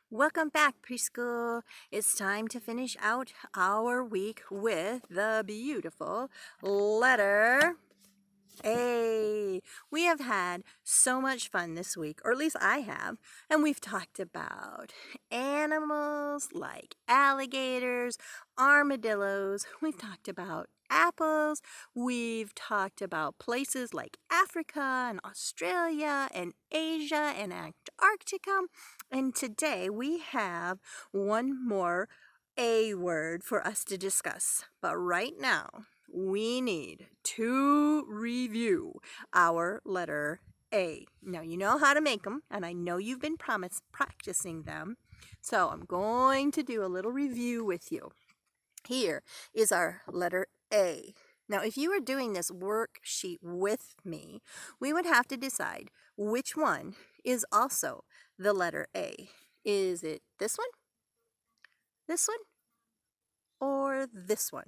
Welcome back, preschool. It's time to finish out our week with the beautiful letter A. We have had so much fun this week, or at least I have, and we've talked about animals like alligators, armadillos. We've talked about apples. We've talked about places like Africa and Australia and Asia and Antarctica. And today we have one more A word for us to discuss. But right now, we need to review our letter A. Now, you know how to make them, and I know you've been practicing them. So I'm going to do a little review with you. Here is our letter A. Now, if you were doing this worksheet with me, we would have to decide which one is also the letter A. Is it this one, or this one?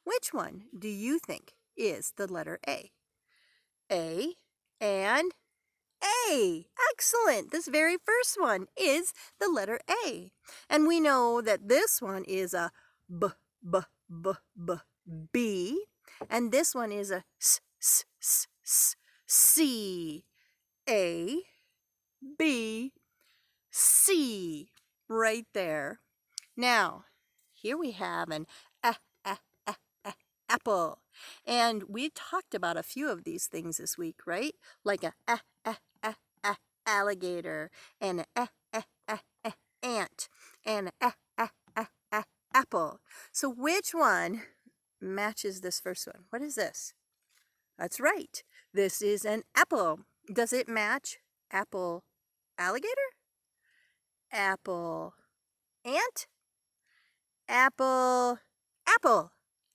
Which one do you think is the letter A? A and A. Excellent. This very first one is the letter A. And we know that this one is a B, B, B, B, B. And this one is a S, S, S, S, C. A, B, C. Right there. Now, here we have an apple. And we talked about a few of these things this week, right? Like a alligator, and a ant, and a apple. So which one matches this first one? What is this? That's right. This is an apple. Does it match apple alligator? Apple ant? Apple.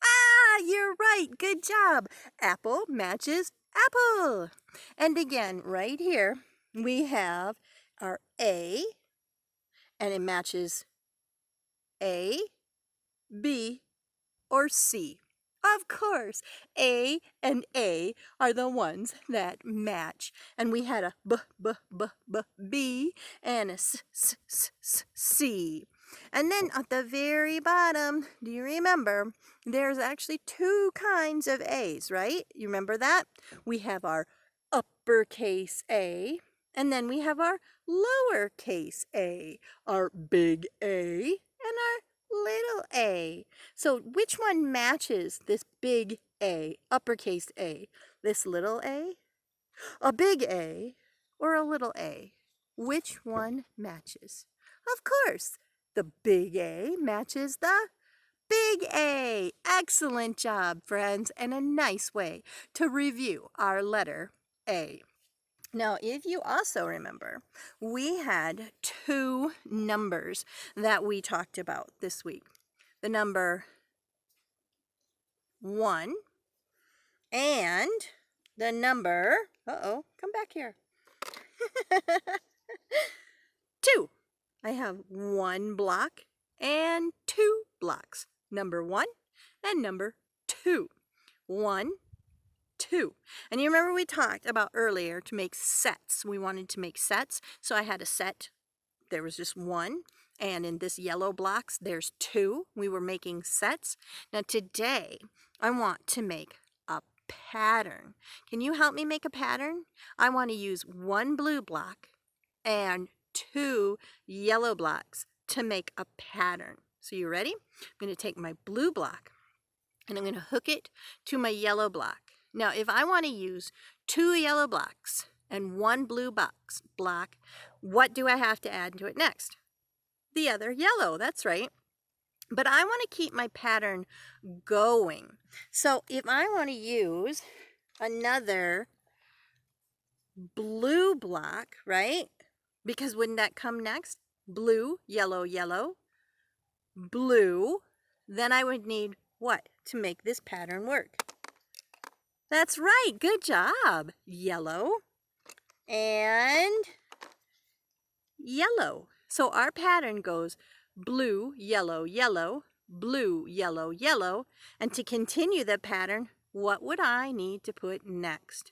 Ah, you're right. Good job. Apple matches apple. And again, right here, we have our A, and it matches A, B, or C. Of course, A and A are the ones that match. And we had a B and a C. And then at the very bottom, do you remember, there's actually two kinds of A's, right? You remember that? We have our uppercase A, and then we have our lowercase a, our big A, and our little a. So which one matches this big A, uppercase A? This little a big A, or a little a? Which one matches? Of course, the big A matches the big A. Excellent job, friends, and a nice way to review our letter A. Now, if you also remember, we had two numbers that we talked about this week. The number 1 and the number, come back here, 2. I have 1 block and 2 blocks. Number 1 and number 2. 1, 2. And you remember we talked about earlier to make sets. We wanted to make sets. So I had a set. There was just 1. And in this yellow blocks, there's 2. We were making sets. Now today, I want to make a pattern. Can you help me make a pattern? I want to use 1 blue block and 2 yellow blocks to make a pattern. So you ready? I'm going to take my blue block and I'm going to hook it to my yellow block. Now, if I want to use 2 yellow blocks and 1 blue block, what do I have to add to it next? The other yellow, that's right. But I want to keep my pattern going. So if I want to use another blue block, right? Because wouldn't that come next? Blue, yellow, yellow, blue. Then I would need what to make this pattern work? That's right. Good job. Yellow and yellow. So our pattern goes blue, yellow, yellow, blue, yellow, yellow. And to continue the pattern, what would I need to put next?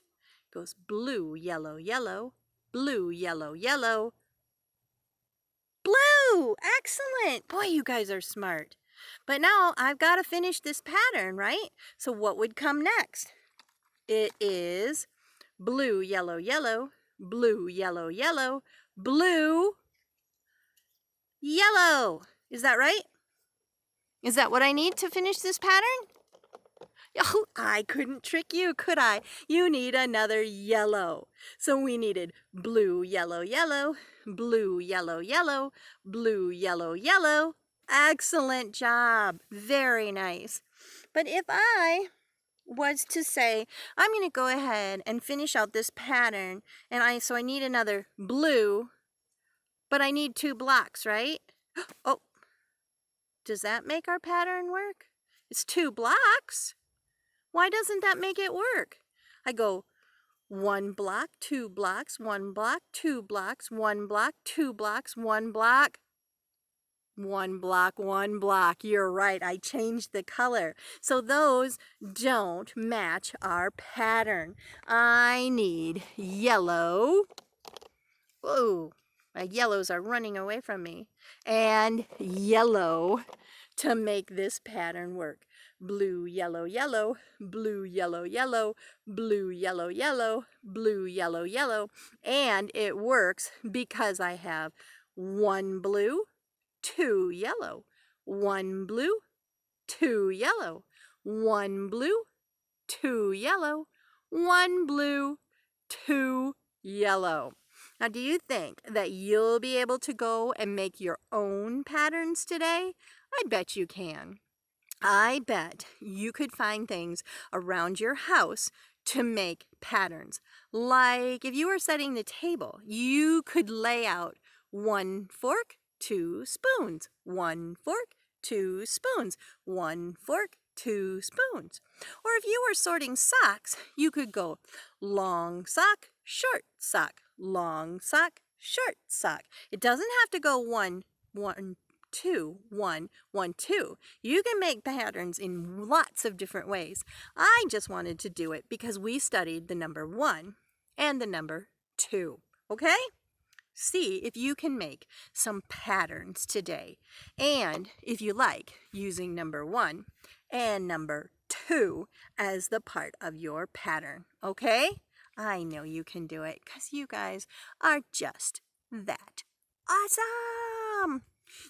It goes blue, yellow, yellow, blue, yellow, yellow, blue. Excellent. Boy, you guys are smart. But now I've got to finish this pattern, right? So what would come next? It is blue, yellow, yellow, blue, yellow, yellow, blue, yellow. Is that right? Is that what I need to finish this pattern? Oh, I couldn't trick you, could I? You need another yellow. So we needed blue, yellow, yellow, blue, yellow, yellow, blue, yellow, yellow. Excellent job. Very nice. But if I was to say, I'm going to go ahead and finish out this pattern, and so I need another blue, but I need 2 blocks, right? Oh, does that make our pattern work? It's 2 blocks. Why doesn't that make it work? I go 1 block, 2 blocks, 1 block, 2 blocks, 1 block, 2 blocks, 1 block. 1 block, 1 block. You're right, I changed the color. So those don't match our pattern. I need yellow. Whoa, my yellows are running away from me. And yellow to make this pattern work. Blue, yellow, yellow, blue, yellow, yellow, blue, yellow, yellow, blue, yellow, yellow. And it works because I have 1 blue, 2 yellow, 1 blue, 2 yellow, 1 blue, 2 yellow, 1 blue, 2 yellow. Now, do you think that you'll be able to go and make your own patterns today? I bet you can. I bet you could find things around your house to make patterns. Like if you were setting the table, you could lay out 1 fork, 2 spoons, 1 fork, 2 spoons, 1 fork, 2 spoons. Or if you were sorting socks, you could go long sock, short sock, long sock, short sock. It doesn't have to go 1, 1, 2, 1, 1, 2. You can make patterns in lots of different ways. I just wanted to do it because we studied the number 1 and the number 2. Okay? See if you can make some patterns today. And if you like, using number 1 and number 2 as the part of your pattern. Okay? I know you can do it because you guys are just that awesome.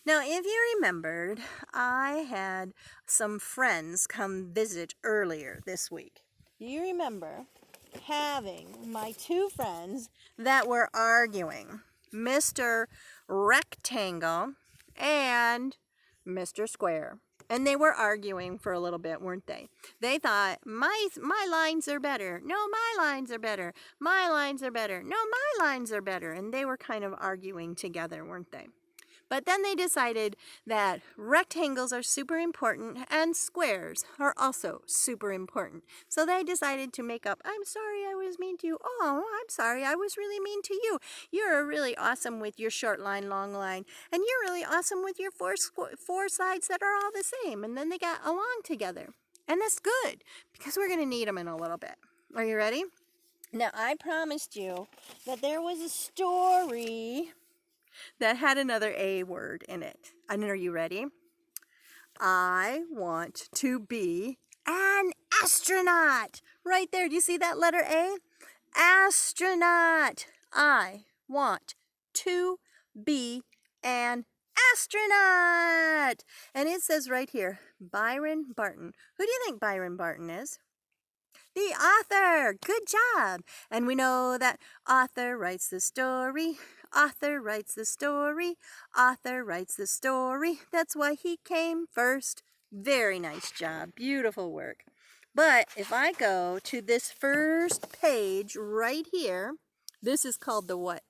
Now, if you remembered, I had some friends come visit earlier this week. You remember having my 2 friends that were arguing, Mr. Rectangle and Mr. Square. And they were arguing for a little bit, weren't they? They thought, my lines are better. No, my lines are better. My lines are better. No, my lines are better. And they were kind of arguing together, weren't they? But then they decided that rectangles are super important and squares are also super important. So they decided to make up, I'm sorry I was mean to you. Oh, I'm sorry I was really mean to you. You're really awesome with your short line, long line. And you're really awesome with your 4 sides that are all the same. And then they got along together. And that's good because we're going to need them in a little bit. Are you ready? Now, I promised you that there was a story that had another A word in it. And are you ready? I want to be an astronaut. Right there. Do you see that letter A? Astronaut. I want to be an astronaut. And it says right here, Byron Barton. Who do you think Byron Barton is? The author. Good job. And we know that author writes the story. Author writes the story. Author writes the story. That's why he came first. Very nice job. Beautiful work. But if I go to this first page right here, this is called the what?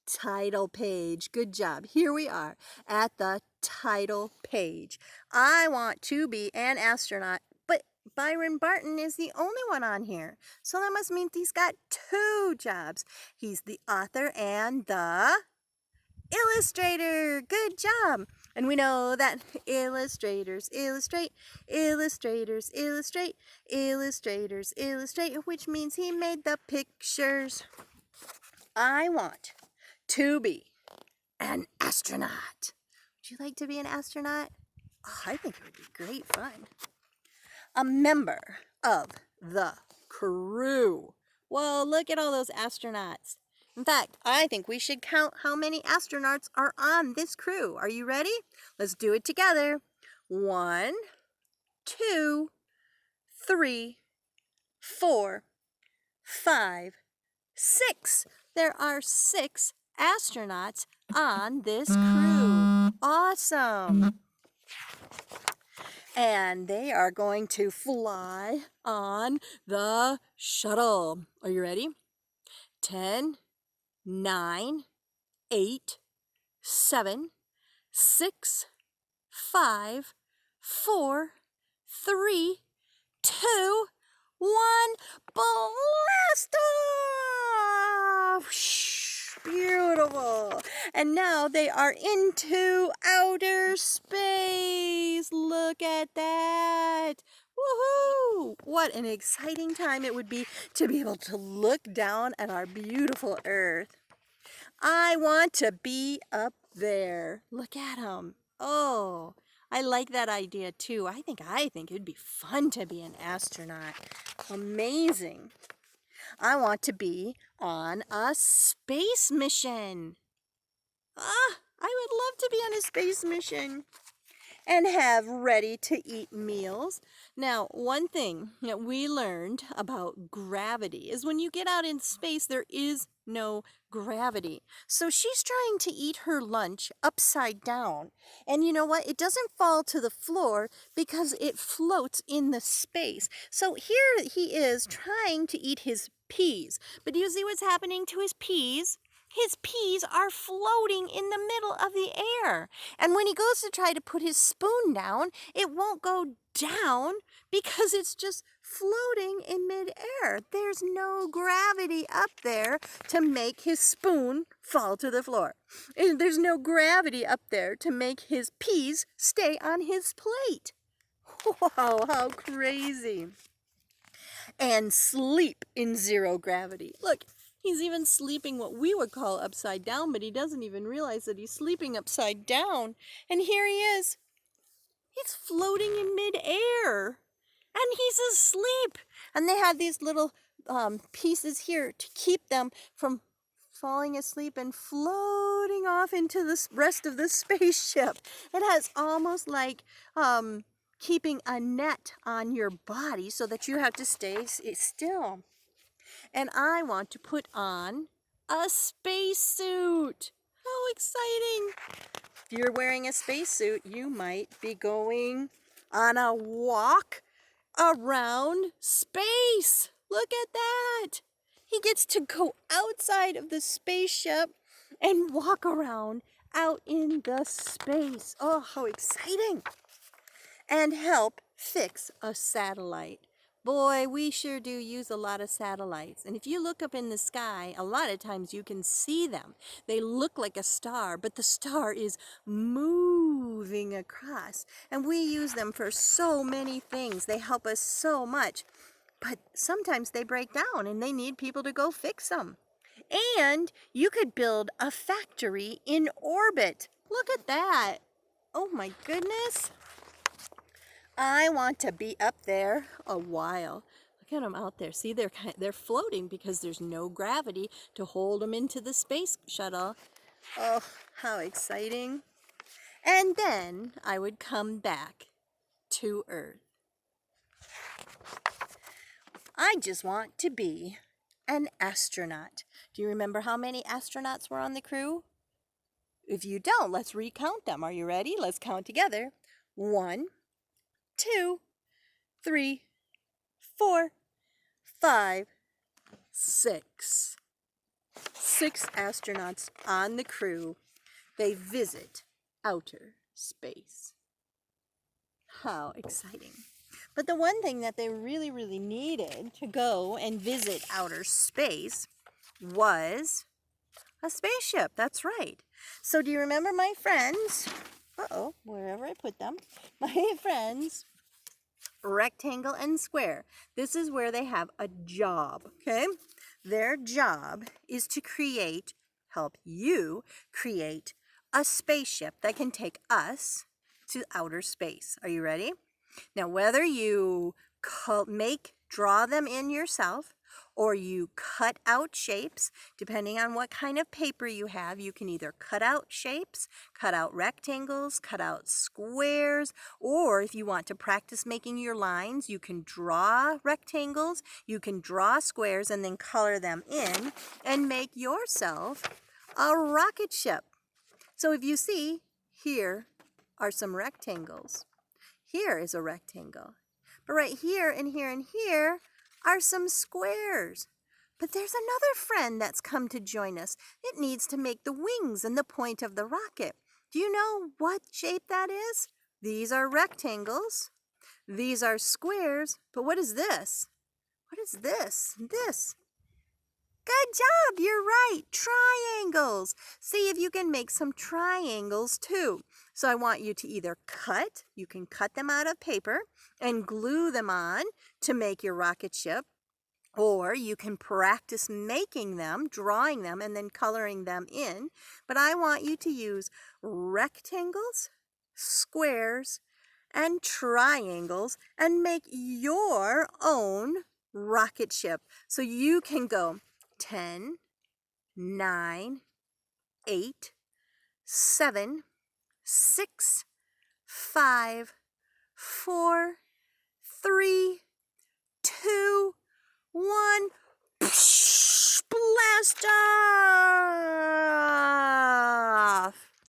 Title page. Good job. Here we are at the title page. I want to be an astronaut. But Byron Barton is the only one on here. So that must mean he's got 2 jobs. He's the author and the illustrator. Good job. And we know that illustrators illustrate, illustrators illustrate, illustrators illustrate, which means he made the pictures. I want to be an astronaut. Would you like to be an astronaut? Oh, I think it would be great fun. A member of the crew. Whoa, look at all those astronauts. In fact, I think we should count how many astronauts are on this crew. Are you ready? Let's do it together. 1, 2, 3, 4, 5, 6. There are 6 astronauts on this crew. Awesome. And they are going to fly on the shuttle. Are you ready? 10, 9, 8, 7, 6, 5, 4, 3, 2, 1. Blast off! Beautiful. And now they are into outer space. Look at that. Woohoo! What an exciting time it would be to be able to look down at our beautiful Earth. I want to be up there. Look at them. Oh, I like that idea too. I think it'd be fun to be an astronaut. Amazing. I want to be on a space mission. I would love to be on a space mission and have ready-to-eat meals. Now, one thing that we learned about gravity is when you get out in space, there is no gravity. So she's trying to eat her lunch upside down. And you know what? It doesn't fall to the floor because it floats in the space. So here he is trying to eat his peas. But do you see what's happening to his peas? His peas are floating in the middle of the air. And when he goes to try to put his spoon down, it won't go down because it's just floating in midair. There's no gravity up there to make his spoon fall to the floor. And there's no gravity up there to make his peas stay on his plate. Wow, how crazy. And sleep in zero gravity. Look. He's even sleeping what we would call upside down, but he doesn't even realize that he's sleeping upside down. And here he is. He's floating in midair. And he's asleep. And they have these little pieces here to keep them from falling asleep and floating off into the rest of the spaceship. It has almost like keeping a net on your body so that you have to stay still. And I want to put on a spacesuit. How exciting! If you're wearing a spacesuit, you might be going on a walk around space. Look at that! He gets to go outside of the spaceship and walk around out in the space. Oh, how exciting! And help fix a satellite. Boy, we sure do use a lot of satellites. And if you look up in the sky, a lot of times you can see them. They look like a star, but the star is moving across. And we use them for so many things. They help us so much. But sometimes they break down and they need people to go fix them. And you could build a factory in orbit. Look at that. Oh my goodness. I want to be up there a while. Look at them out there. See, they're floating because there's no gravity to hold them into the space shuttle. Oh, how exciting. And then I would come back to Earth. I just want to be an astronaut. Do you remember how many astronauts were on the crew? If you don't, let's recount them. Are you ready? Let's count together. 1, 2, 3, 4, 5, 6. 6 astronauts on the crew. They visit outer space. How exciting. But the one thing that they really needed to go and visit outer space was a spaceship. That's right. So do you remember my friends? Wherever I put them. My friends, rectangle and square. This is where they have a job, okay? Their job is to help you create a spaceship that can take us to outer space. Are you ready? Now, whether you draw them in yourself, or you cut out shapes, depending on what kind of paper you have, you can either cut out shapes, cut out rectangles, cut out squares, or if you want to practice making your lines, you can draw rectangles, you can draw squares, and then color them in and make yourself a rocket ship. So if you see, here are some rectangles. Here is a rectangle. But right here and here and here are some squares. But there's another friend that's come to join us. It needs to make the wings and the point of the rocket. Do you know what shape that is? These are rectangles. These are squares. But what is this? What is this? This. Good job, you're right, triangles. See if you can make some triangles too. So I want you to either you can cut them out of paper and glue them on to make your rocket ship, or you can practice making them, drawing them, and then coloring them in. But I want you to use rectangles, squares, and triangles and make your own rocket ship. So you can go 10, 9, 8, 7, 6, 5, 4, 3, 2, 1. Blast off!